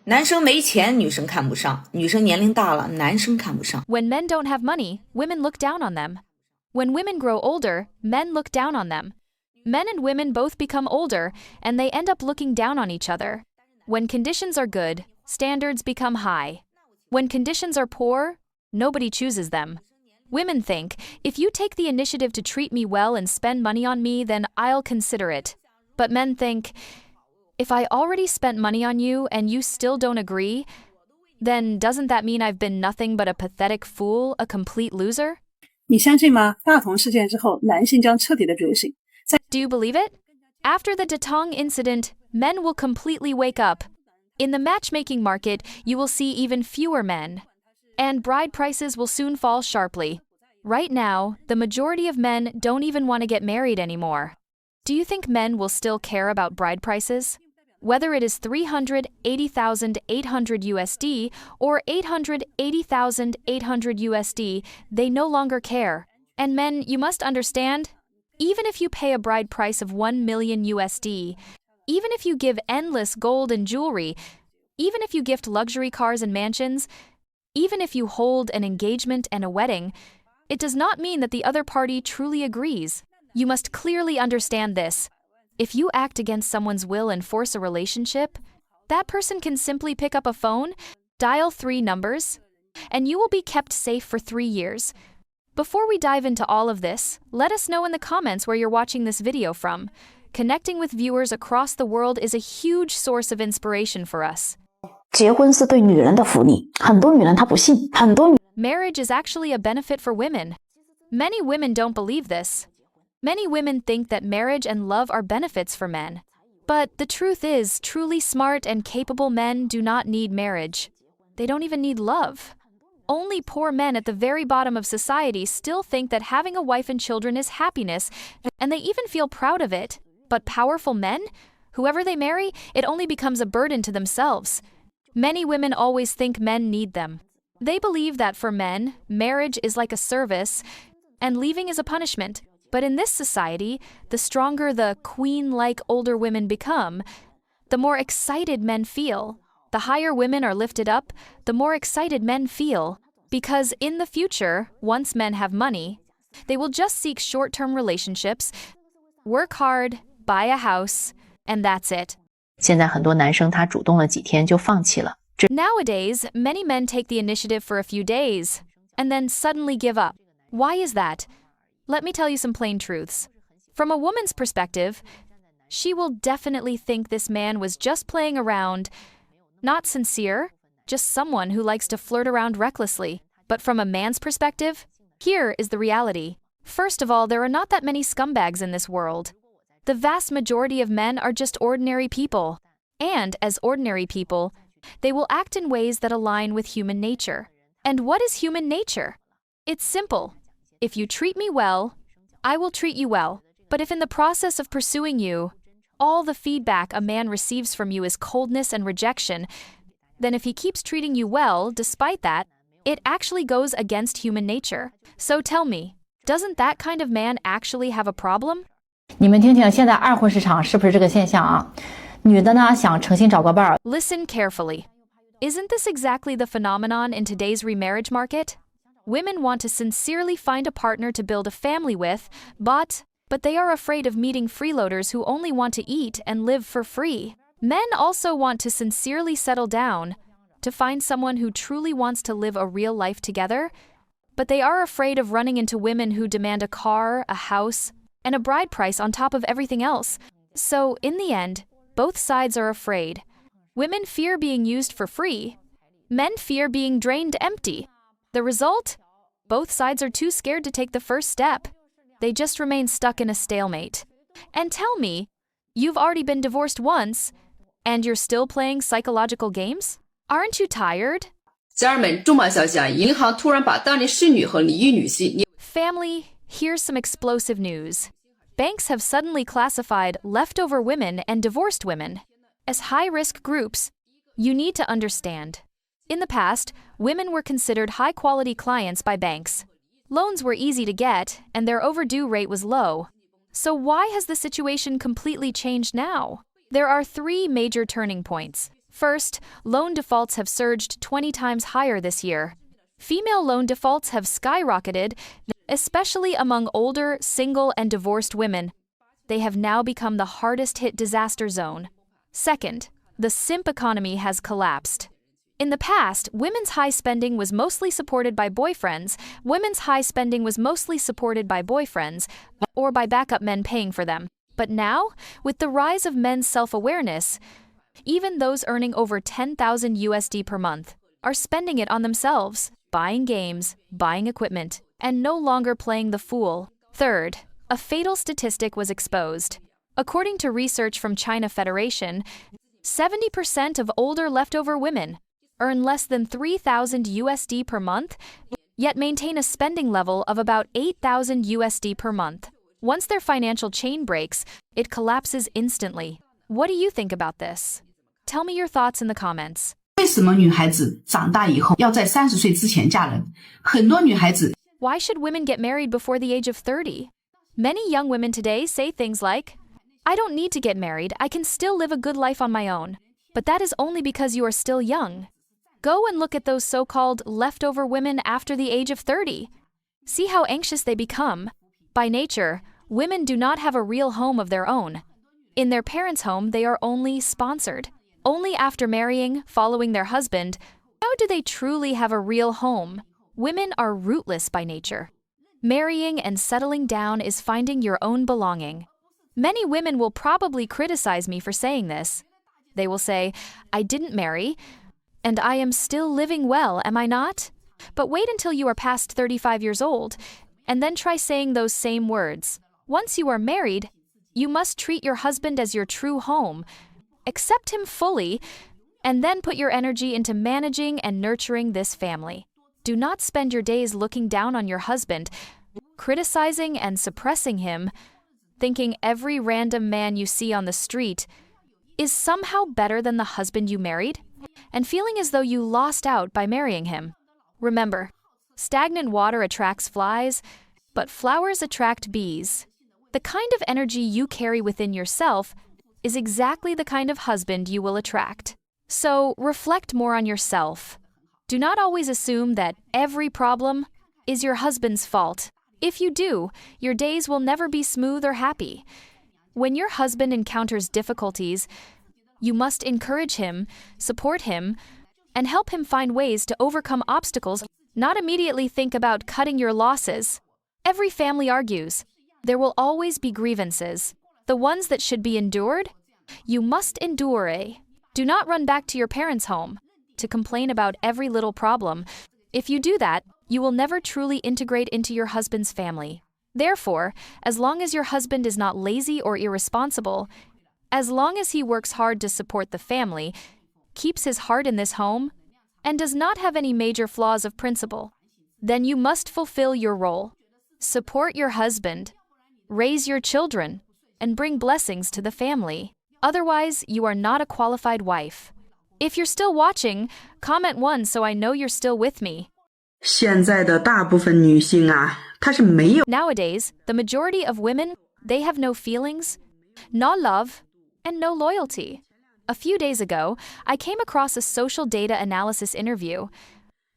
男生没钱，女生看不上；女生年龄大了，男生看不上。When men don't have money, women look down on them. When women grow older, men look down on them. Men and women both become older, and they end up looking down on each other. When conditions are good, standards become high. When conditions are poor, nobody chooses them. Women think, if you take the initiative to treat me well and spend money on me, then I'll consider it. But men think, if I already spent money on you and you still don't agree, then doesn't that mean I've been nothing but a pathetic fool, a complete loser? 你相信吗？大同事件之后，男性将彻底的觉醒。Do you believe it? After the Datong incident, men will completely wake up. In the matchmaking market, you will see even fewer men. And bride prices will soon fall sharply. Right now, the majority of men don't even want to get married anymore. Do you think men will still care about bride prices? Whether it is 380,800 USD or 880,800 USD, they no longer care. And men, you must understand, even if you pay a bride price of 1 million USD, even if you give endless gold and jewelry, even if you gift luxury cars and mansions, even if you hold an engagement and a wedding, it does not mean that the other party truly agrees. You must clearly understand this. If you act against someone's will and force a relationship, that person can simply pick up a phone, dial 3 numbers, and you will be kept safe for 3 years. Before we dive into all of this, let us know in the comments where you're watching this video from. Connecting with viewers across the world is a huge source of inspiration for us. 结婚是对女人的福利，很多女人她不信，很多女 Marriage is actually a benefit for women. Many women don't believe this. Many women think that marriage and love are benefits for men. But the truth is, truly smart and capable men do not need marriage. They don't even need love. Only poor men at the very bottom of society still think that having a wife and children is happiness, and they even feel proud of it. But powerful men, whoever they marry, it only becomes a burden to themselves. Many women always think men need them. They believe that for men, marriage is like a service, and leaving is a punishment. But in this society, the stronger the queen-like older women become, the more excited men feel. The higher women are lifted up, the more excited men feel. Because in the future, once men have money, they will just seek short-term relationships, work hard, buy a house, and that's it. 现在很多男生他主动了几天就放弃了。 Nowadays, many men take the initiative for a few days, and then suddenly give up. Why is that? Let me tell you some plain truths. From a woman's perspective, she will definitely think this man was just playing around, not sincere, just someone who likes to flirt around recklessly. But from a man's perspective, here is the reality. First of all, there are not that many scumbags in this world. The vast majority of men are just ordinary people. And as ordinary people, they will act in ways that align with human nature. And what is human nature? It's simple. If you treat me well, I will treat you well. But if in the process of pursuing you, all the feedback a man receives from you is coldness and rejection, then if he keeps treating you well despite that, it actually goes against human nature. So tell me, doesn't that kind of man actually have a problem? 你们听听，现在二婚市场是不是这个现象啊？女的呢想诚心找个伴儿。 Listen carefully. Isn't this exactly the phenomenon in today's remarriage market? Women want to sincerely find a partner to build a family with, but they are afraid of meeting freeloaders who only want to eat and live for free. Men also want to sincerely settle down, to find someone who truly wants to live a real life together, but they are afraid of running into women who demand a car, a house, and a bride price on top of everything else. So, in the end, both sides are afraid. Women fear being used for free. Men fear being drained empty. The result? Both sides are too scared to take the first step. They just remain stuck in a stalemate. And tell me, you've already been divorced once, and you're still playing psychological games? Aren't you tired? 家人们，重磅消息啊！银行突然把当年侍女和离异女婿 Family, here's some explosive news. Banks have suddenly classified leftover women and divorced women as high-risk groups. You need to understand. In the past, women were considered high-quality clients by banks. Loans were easy to get, and their overdue rate was low. So why has the situation completely changed now? There are 3 major turning points. First, loan defaults have surged 20 times higher this year. Female loan defaults have skyrocketed, especially among older, single, and divorced women. They have now become the hardest-hit disaster zone. Second, the simp economy has collapsed. In the past, women's high spending was mostly supported by boyfriends. Or by backup men paying for them. But now, with the rise of men's self-awareness, even those earning over $10,000 per month are spending it on themselves, buying games, buying equipment, and no longer playing the fool. Third, a fatal statistic was exposed. According to research from China Federation, 70% of older leftover women earn less than $3,000 per month, yet maintain a spending level of about $8,000 per month. Once their financial chain breaks, it collapses instantly. What do you think about this? Tell me your thoughts in the comments. 为什么女孩子长大以后要在30岁之前嫁人？很多女孩子 Why should women get married before the age of 30? Many young women today say things like, I don't need to get married, I can still live a good life on my own. But that is only because you are still young. Go and look at those so-called leftover women after the age of 30. See how anxious they become. By nature, women do not have a real home of their own. In their parents' home, they are only sponsored. Only after marrying, following their husband, how do they truly have a real home? Women are rootless by nature. Marrying and settling down is finding your own belonging. Many women will probably criticize me for saying this. They will say, I didn't marry, and I am still living well, am I not? But wait until you are past 35 years old, and then try saying those same words. Once you are married, you must treat your husband as your true home, accept him fully, and then put your energy into managing and nurturing this family. Do not spend your days looking down on your husband, criticizing and suppressing him, thinking every random man you see on the street is somehow better than the husband you married, and feeling as though you lost out by marrying him. Remember, stagnant water attracts flies, but flowers attract bees. The kind of energy you carry within yourself is exactly the kind of husband you will attract. So reflect more on yourself. Do not always assume that every problem is your husband's fault. If you do, your days will never be smooth or happy. When your husband encounters difficulties, you must encourage him, support him, and help him find ways to overcome obstacles, not immediately think about cutting your losses. Every family argues. There will always be grievances. The ones that should be endured, you must endure. Do not run back to your parents' home to complain about every little problem. If you do that, you will never truly integrate into your husband's family. Therefore, as long as your husband is not lazy or irresponsible, as long as he works hard to support the family, keeps his heart in this home, and does not have any major flaws of principle, then you must fulfill your role. Support your husband, raise your children, and bring blessings to the family. Otherwise, you are not a qualified wife. If you're still watching, comment 1 so I know you're still with me. 现在的大部分女性啊，她是没有 Nowadays, the majority of women, they have no feelings, no love, and no loyalty. A few days ago, I came across a social data analysis interview.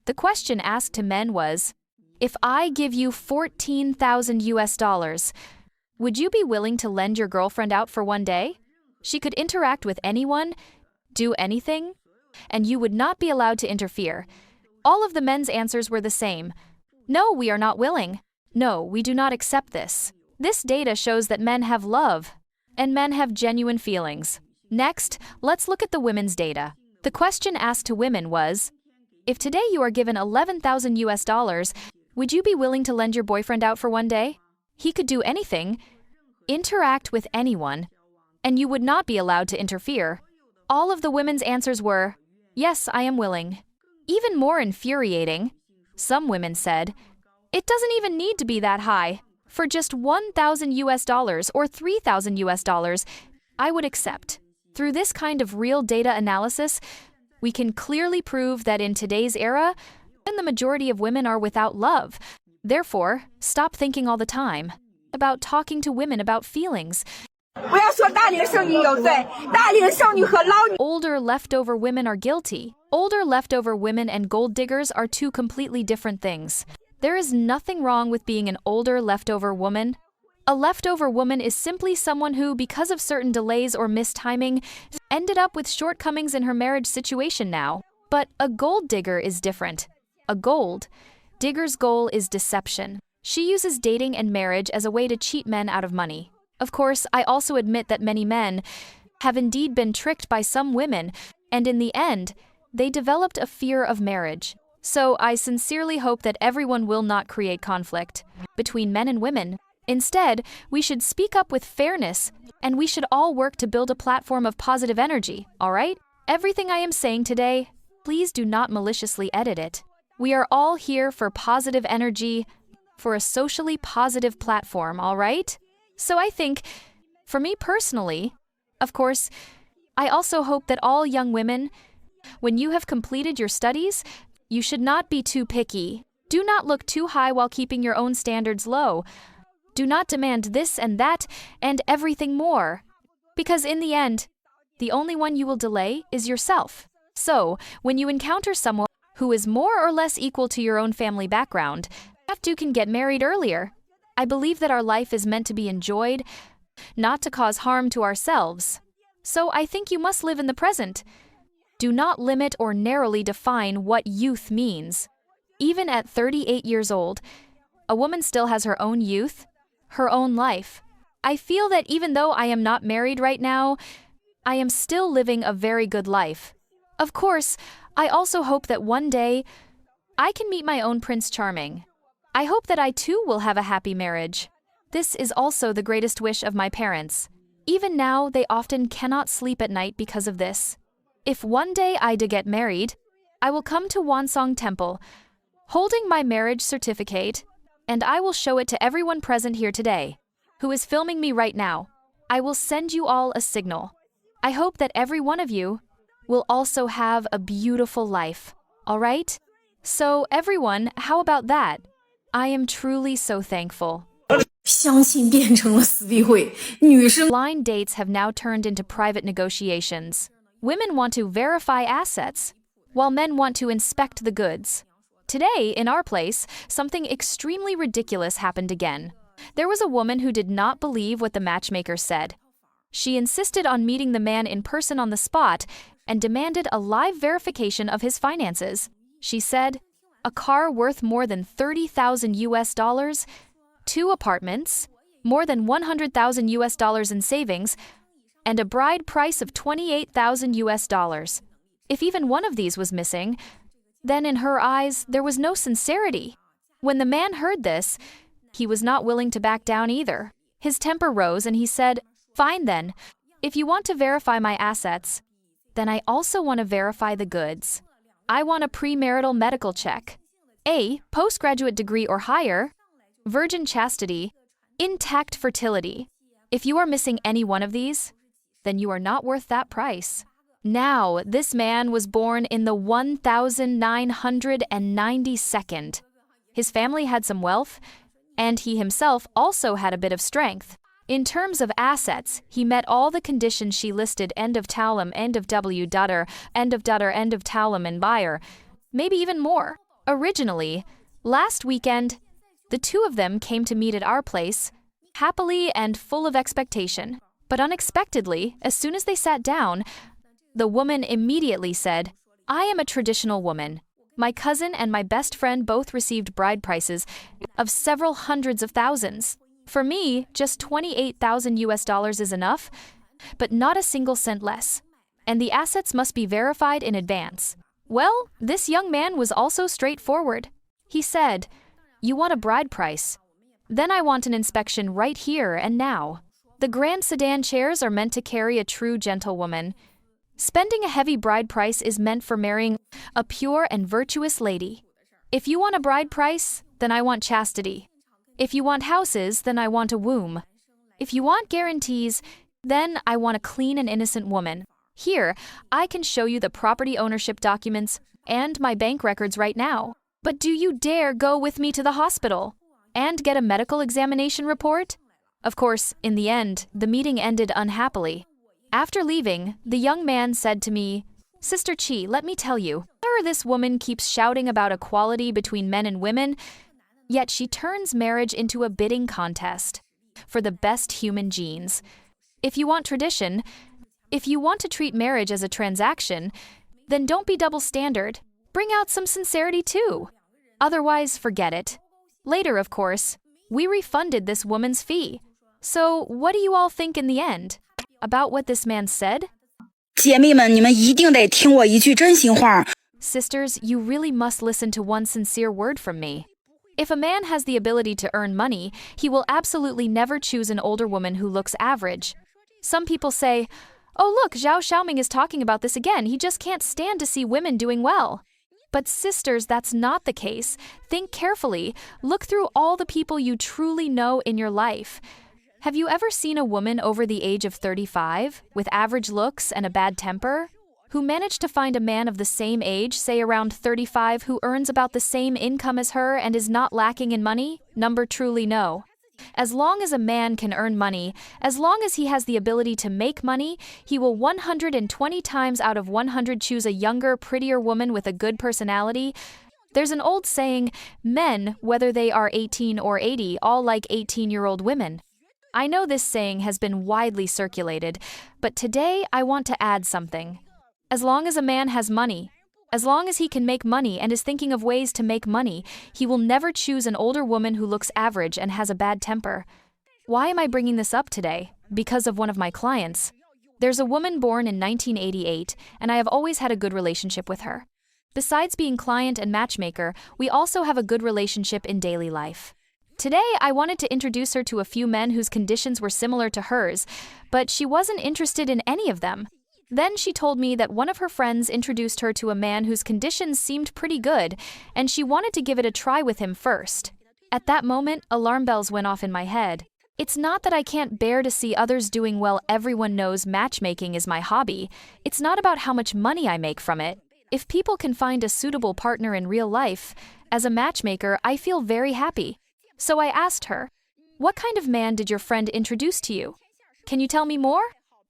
The question asked to men was, if I give you $14,000, would you be willing to lend your girlfriend out for one day? She could interact with anyone, do anything, and you would not be allowed to interfere. All of the men's answers were the same. No, we are not willing. No, we do not accept this. This data shows that men have love, and men have genuine feelings. Next, let's look at the women's data. The question asked to women was, if today you are given $11,000, would you be willing to lend your boyfriend out for one day? He could do anything, interact with anyone, and you would not be allowed to interfere. All of the women's answers were, yes, I am willing. Even more infuriating, some women said, it doesn't even need to be that high. For just $1,000 or $3,000, I would accept. Through this kind of real data analysis, we can clearly prove that in today's era, the majority of women are without love. Therefore, stop thinking all the time about talking to women about feelings. 不要说大龄剩女有罪，大龄剩女和老女。 Older leftover women are guilty. Older leftover women and gold diggers are two completely different things. There is nothing wrong with being an older leftover woman. A leftover woman is simply someone who, because of certain delays or mistiming, ended up with shortcomings in her marriage situation now. But a gold digger is different. A gold digger's goal is deception. She uses dating and marriage as a way to cheat men out of money. Of course, I also admit that many men have indeed been tricked by some women, and in the end, they developed a fear of marriage. So I sincerely hope that everyone will not create conflict between men and women. Instead, we should speak up with fairness, and we should all work to build a platform of positive energy, all right? Everything I am saying today, please do not maliciously edit it. We are all here for positive energy, for a socially positive platform, all right? So I think, for me personally, of course, I also hope that all young women, when you have completed your studies, you should not be too picky. Do not look too high while keeping your own standards low. Do not demand this and that and everything more. Because in the end, the only one you will delay is yourself. So, when you encounter someone who is more or less equal to your own family background, you can get married earlier. I believe that our life is meant to be enjoyed, not to cause harm to ourselves. So I think you must live in the present. Do not limit or narrowly define what youth means. Even at 38 years old, a woman still has her own youth, her own life. I feel that even though I am not married right now, I am still living a very good life. Of course, I also hope that one day I can meet my own Prince Charming. I hope that I too will have a happy marriage. This is also the greatest wish of my parents. Even now, they often cannot sleep at night because of this. If one day I do get married, I will come to Wansong Temple, holding my marriage certificate, and I will show it to everyone present here today, who is filming me right now. I will send you all a signal. I hope that every one of you will also have a beautiful life, all right? So everyone, how about that? I am truly so thankful. 相亲变成了死逼会，女生 Blind dates have now turned into private negotiations. Women want to verify assets, while men want to inspect the goods. Today, in our place, something extremely ridiculous happened again. There was a woman who did not believe what the matchmaker said. She insisted on meeting the man in person on the spot and demanded a live verification of his finances. She said, a car worth more than $30,000, 2 apartments, more than $100,000 in savings, and a bride price of $28,000. If even one of these was missing, then in her eyes, there was no sincerity. When the man heard this, he was not willing to back down either. His temper rose and he said, fine then, if you want to verify my assets, then I also want to verify the goods. I want a premarital medical check, a postgraduate degree or higher, virgin chastity, intact fertility. If you are missing any one of these, then you are not worth that price. Now, this man was born in the 1992nd. His family had some wealth, and he himself also had a bit of strength. In terms of assets, he met all the conditions she listed: end of Talum, end of W. Dutter, end of Dutter, end of Talum and buyer, maybe even more. Originally, last weekend, the two of them came to meet at our place, happily and full of expectation. But unexpectedly, as soon as they sat down, the woman immediately said, I am a traditional woman. My cousin and my best friend both received bride prices of several hundreds of thousands. For me, just $28,000 is enough, but not a single cent less. And the assets must be verified in advance. Well, this young man was also straightforward. He said, you want a bride price? Then I want an inspection right here and now. The grand sedan chairs are meant to carry a true gentlewoman. Spending a heavy bride price is meant for marrying a pure and virtuous lady. If you want a bride price, then I want chastity. If you want houses, then I want a womb. If you want guarantees, then I want a clean and innocent woman. Here, I can show you the property ownership documents and my bank records right now. But do you dare go with me to the hospital and get a medical examination report? Of course, in the end, the meeting ended unhappily. After leaving, the young man said to me, "Sister Chi, let me tell you, this woman keeps shouting about equality between men and women, yet she turns marriage into a bidding contest for the best human genes. If you want tradition, if you want to treat marriage as a transaction, then don't be double standard. Bring out some sincerity too. Otherwise, forget it." Later, of course, we refunded this woman's fee. So, what do you all think in the end about what this man said? 姐妹们，你们一定得听我一句真心话。 Sisters, you really must listen to one sincere word from me. If a man has the ability to earn money, he will absolutely never choose an older woman who looks average. Some people say, "Oh look, Zhao Xiaoming is talking about this again. He just can't stand to see women doing well." But sisters, that's not the case. Think carefully. Look through all the people you truly know in your life. Have you ever seen a woman over the age of 35, with average looks and a bad temper, who managed to find a man of the same age, say around 35, who earns about the same income as her and is not lacking in money? Number truly no. As long as a man can earn money, as long as he has the ability to make money, he will 120 times out of 100 choose a younger, prettier woman with a good personality. There's an old saying, men, whether they are 18 or 80, all like 18-year-old women. I know this saying has been widely circulated, but today I want to add something. As long as a man has money, as long as he can make money and is thinking of ways to make money, he will never choose an older woman who looks average and has a bad temper. Why am I bringing this up today? Because of one of my clients. There's a woman born in 1988, and I have always had a good relationship with her. Besides being client and matchmaker, we also have a good relationship in daily life. Today, I wanted to introduce her to a few men whose conditions were similar to hers, but she wasn't interested in any of them. Then she told me that one of her friends introduced her to a man whose conditions seemed pretty good, and she wanted to give it a try with him first. At that moment, alarm bells went off in my head. It's not that I can't bear to see others doing well. Everyone knows matchmaking is my hobby. It's not about how much money I make from it. If people can find a suitable partner in real life, as a matchmaker, I feel very happy. So I asked her, "What kind of man did your friend introduce to you? Can you tell me more?"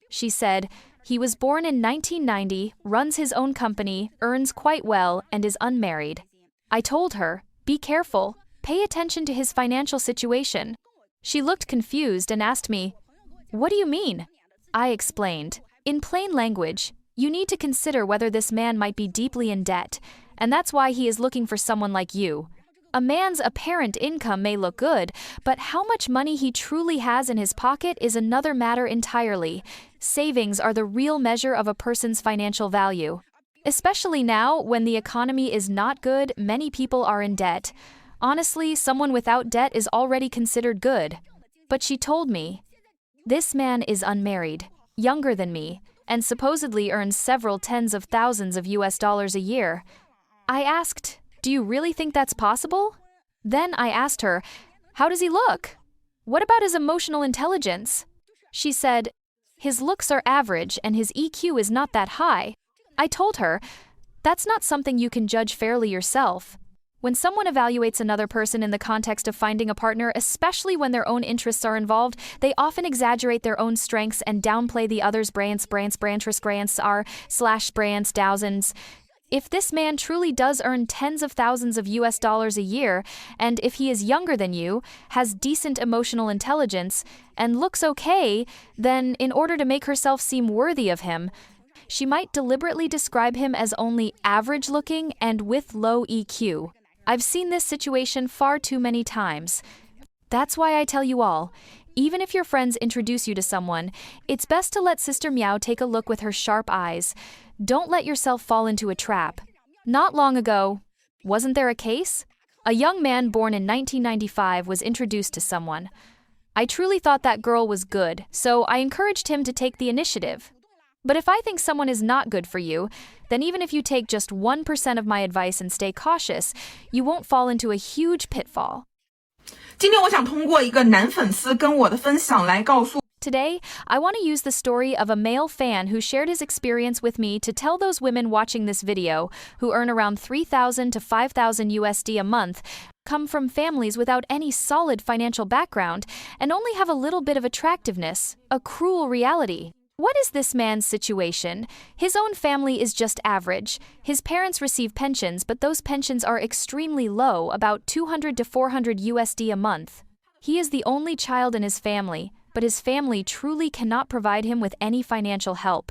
She said, "He was born in 1990, runs his own company, earns quite well, and is unmarried." I told her, "Be careful, pay attention to his financial situation." She looked confused and asked me, "What do you mean?" I explained, "In plain language, you need to consider whether this man might be deeply in debt, and that's why he is looking for someone like you. A man's apparent income may look good, but how much money he truly has in his pocket is another matter entirely. Savings are the real measure of a person's financial value. Especially now, when the economy is not good, many people are in debt. Honestly, someone without debt is already considered good." But she told me, "This man is unmarried, younger than me, and supposedly earns several tens of thousands of US dollars a year." I asked, "Do you really think that's possible?" Then I asked her, "How does he look? What about his emotional intelligence?" She said, "His looks are average and his EQ is not that high." I told her, "That's not something you can judge fairly yourself. When someone evaluates another person in the context of finding a partner, especially when their own interests are involved, they often exaggerate their own strengths and downplay the other's brands thousands. If this man truly does earn tens of thousands of US dollars a year, and if he is younger than you, has decent emotional intelligence, and looks okay, then in order to make herself seem worthy of him, she might deliberately describe him as only average looking and with low EQ. I've seen this situation far too many times. That's why I tell you all, even if your friends introduce you to someone, it's best to let Sister Meow take a look with her sharp eyes. Don't let yourself fall into a trap. Not long ago, wasn't there a case? A young man born in 1995 was introduced to someone. I truly thought that girl was good, so I encouraged him to take the initiative. But if I think someone is not good for you, then even if you take just 1% of my advice and stay cautious, you won't fall into a huge pitfall. 今天我想通过一个男粉丝跟我的分享来告诉 Today, I want to use the story of a male fan who shared his experience with me to tell those women watching this video, who earn around 3,000 to 5,000 USD a month, come from families without any solid financial background, and only have a little bit of attractiveness, a cruel reality. What is this man's situation? His own family is just average. His parents receive pensions, but those pensions are extremely low, about 200 to 400 USD a month. He is the only child in his family, but his family truly cannot provide him with any financial help.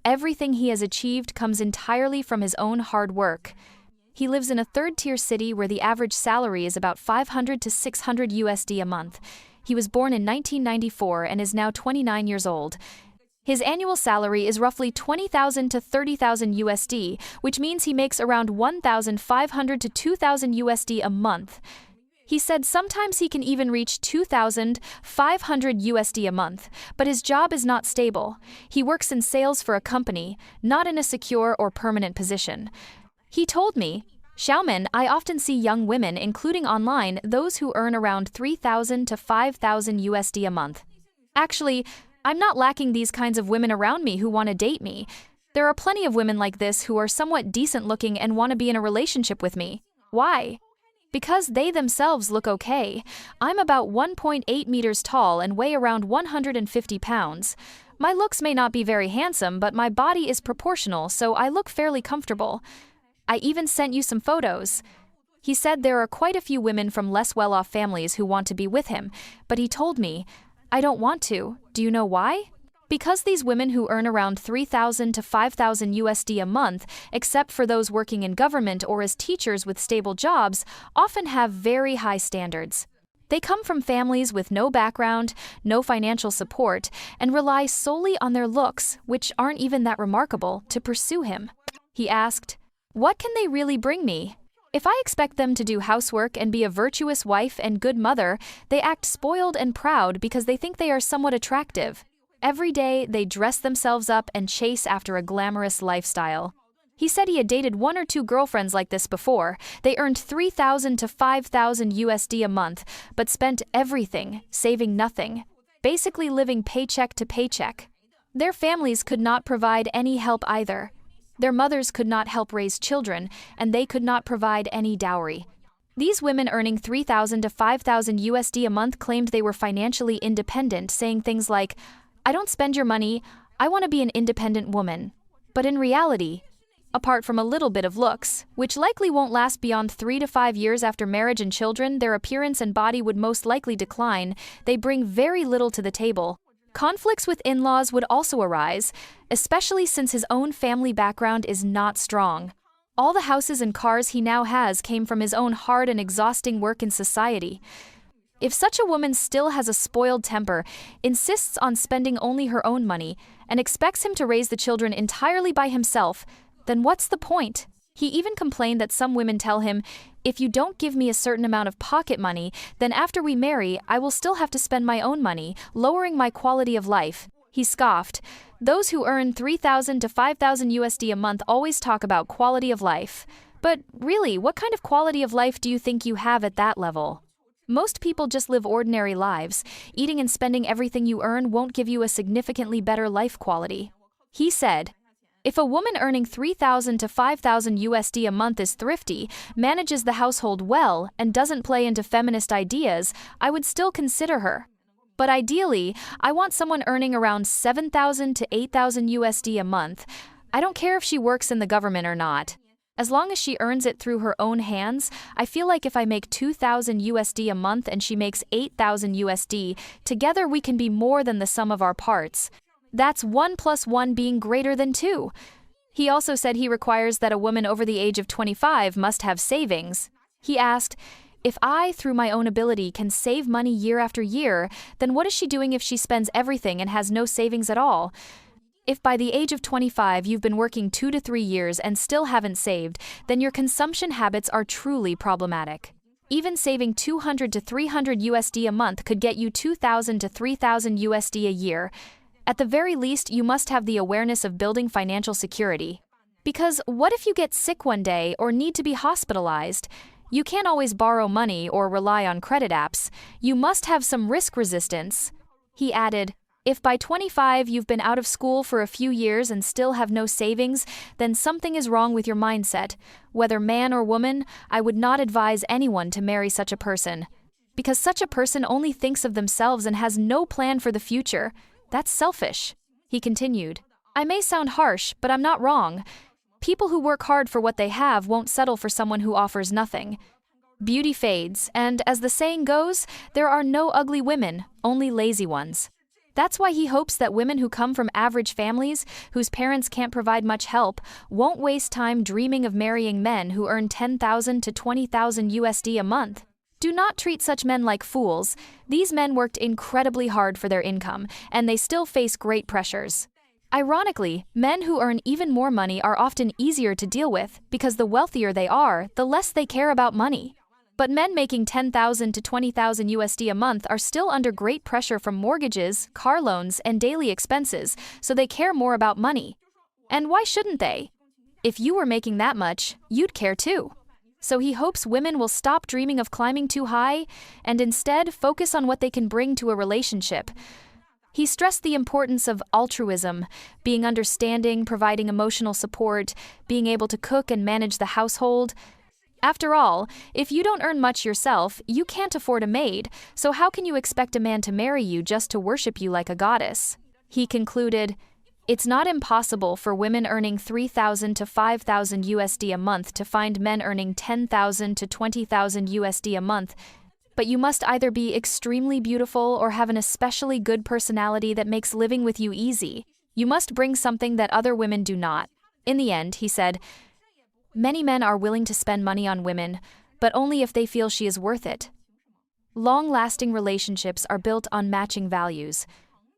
Everything he has achieved comes entirely from his own hard work. He lives in a third-tier city where the average salary is about 500 to 600 USD a month. He was born in 1994 and is now 29 years old. His annual salary is roughly 20,000 to 30,000 USD, which means he makes around 1,500 to 2,000 USD a month. He said sometimes he can even reach 2,500 USD a month, but his job is not stable. He works in sales for a company, not in a secure or permanent position. He told me, "Xiaomin, I often see young women, including online, those who earn around 3,000 to 5,000 USD a month. Actually, I'm not lacking these kinds of women around me who want to date me. There are plenty of women like this who are somewhat decent looking and want to be in a relationship with me. Why? Because they themselves look okay. I'm about 1.8 meters tall and weigh around 150 pounds. My looks may not be very handsome, but my body is proportional, so I look fairly comfortable. I even sent you some photos." He said there are quite a few women from less well-off families who want to be with him, but he told me, "I don't want to. Do you know why? Because these women who earn around 3,000 to 5,000 USD a month, except for those working in government or as teachers with stable jobs, often have very high standards. They come from families with no background, no financial support, and rely solely on their looks, which aren't even that remarkable, to pursue him." He asked, "What can they really bring me? If I expect them to do housework and be a virtuous wife and good mother, they act spoiled and proud because they think they are somewhat attractive. Every day, they dress themselves up and chase after a glamorous lifestyle." He said he had dated 1 or 2 girlfriends like this before. They earned 3,000 to 5,000 USD a month, but spent everything, saving nothing, basically living paycheck to paycheck. Their families could not provide any help either. Their mothers could not help raise children, and they could not provide any dowry. These women earning 3,000 to 5,000 USD a month claimed they were financially independent, saying things like, "I don't spend your money, I want to be an independent woman." But in reality, apart from a little bit of looks, which likely won't last beyond 3 to 5 years after marriage and children, their appearance and body would most likely decline. They bring very little to the table. Conflicts with in-laws would also arise, especially since his own family background is not strong. All the houses and cars he now has came from his own hard and exhausting work in society. If such a woman still has a spoiled temper, insists on spending only her own money, and expects him to raise the children entirely by himself, then what's the point? He even complained that some women tell him, "If you don't give me a certain amount of pocket money, then after we marry, I will still have to spend my own money, lowering my quality of life." He scoffed. Those who earn 3,000 to 5,000 USD a month always talk about quality of life. But really, what kind of quality of life do you think you have at that level? Most people just live ordinary lives. Eating and spending everything you earn won't give you a significantly better life quality. He said, "If a woman earning 3,000 to 5,000 USD a month is thrifty, manages the household well, and doesn't play into feminist ideas, I would still consider her. But ideally, I want someone earning around 7,000 to 8,000 USD a month. I don't care if she works in the government or not. As long as she earns it through her own hands, I feel like if I make 2,000 USD a month and she makes 8,000 USD, together we can be more than the sum of our parts. That's 1 plus 1 being greater than 2. He also said he requires that a woman over the age of 25 must have savings. He asked, "If I, through my own ability, can save money year after year, then what is she doing if she spends everything and has no savings at all? If by the age of 25 you've been working 2 to 3 years and still haven't saved, then your consumption habits are truly problematic. Even saving 200 to 300 USD a month could get you 2,000 to 3,000 USD a year. At the very least, you must have the awareness of building financial security. Because what if you get sick one day or need to be hospitalized? You can't always borrow money or rely on credit apps. You must have some risk resistance." He added, If by 25 you've been out of school for a few years and still have no savings, then something is wrong with your mindset. Whether man or woman, I would not advise anyone to marry such a person. Because such a person only thinks of themselves and has no plan for the future. That's selfish. He continued. I may sound harsh, but I'm not wrong. People who work hard for what they have won't settle for someone who offers nothing. Beauty fades, and as the saying goes, there are no ugly women, only lazy ones. That's why he hopes that women who come from average families, whose parents can't provide much help, won't waste time dreaming of marrying men who earn $10,000 to $20,000 USD a month. Do not treat such men like fools. These men worked incredibly hard for their income, and they still face great pressures. Ironically, men who earn even more money are often easier to deal with because the wealthier they are, the less they care about money. But men making $10,000 to $20,000 USD a month are still under great pressure from mortgages, car loans, and daily expenses, so they care more about money. And why shouldn't they? If you were making that much, you'd care too. So he hopes women will stop dreaming of climbing too high and instead focus on what they can bring to a relationship. He stressed the importance of altruism, being understanding, providing emotional support, being able to cook and manage the household. After all, if you don't earn much yourself, you can't afford a maid, so how can you expect a man to marry you just to worship you like a goddess? He concluded, it's not impossible for women earning $3,000 to $5,000 USD a month to find men earning $10,000 to $20,000 USD a month, but you must either be extremely beautiful or have an especially good personality that makes living with you easy. You must bring something that other women do not. In the end, he said, many men are willing to spend money on women, but only if they feel she is worth it. Long-lasting relationships are built on matching values.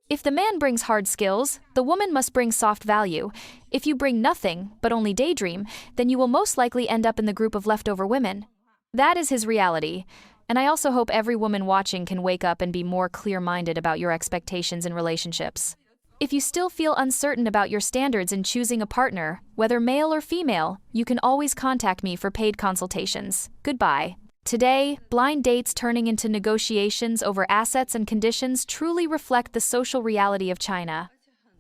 If the man brings hard skills, the woman must bring soft value. If you bring nothing, but only daydream, then you will most likely end up in the group of leftover women. That is his reality. And I also hope every woman watching can wake up and be more clear-minded about your expectations in relationships. If you still feel uncertain about your standards in choosing a partner, whether male or female, you can always contact me for paid consultations. Goodbye. Today, blind dates turning into negotiations over assets and conditions truly reflect the social reality of China.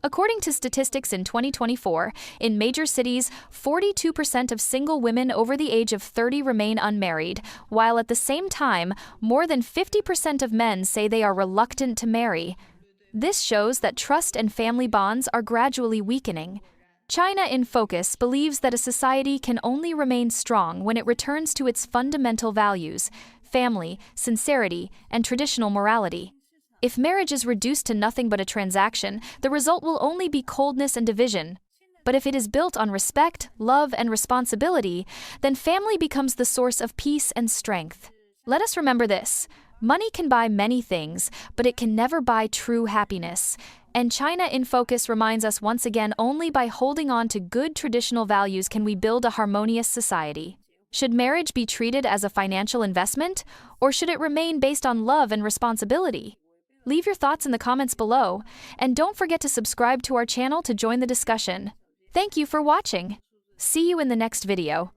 According to statistics in 2024, in major cities, 42% of single women over the age of 30 remain unmarried, while at the same time, more than 50% of men say they are reluctant to marry. This shows that trust and family bonds are gradually weakening. China in Focus believes that a society can only remain strong when it returns to its fundamental values, family, sincerity, and traditional morality. If marriage is reduced to nothing but a transaction, the result will only be coldness and division. But if it is built on respect, love, and responsibility, then family becomes the source of peace and strength. Let us remember this. Money can buy many things, but it can never buy true happiness. And China in Focus reminds us once again, only by holding on to good traditional values can we build a harmonious society. Should marriage be treated as a financial investment, or should it remain based on love and responsibility? Leave your thoughts in the comments below, and don't forget to subscribe to our channel to join the discussion. Thank you for watching. See you in the next video.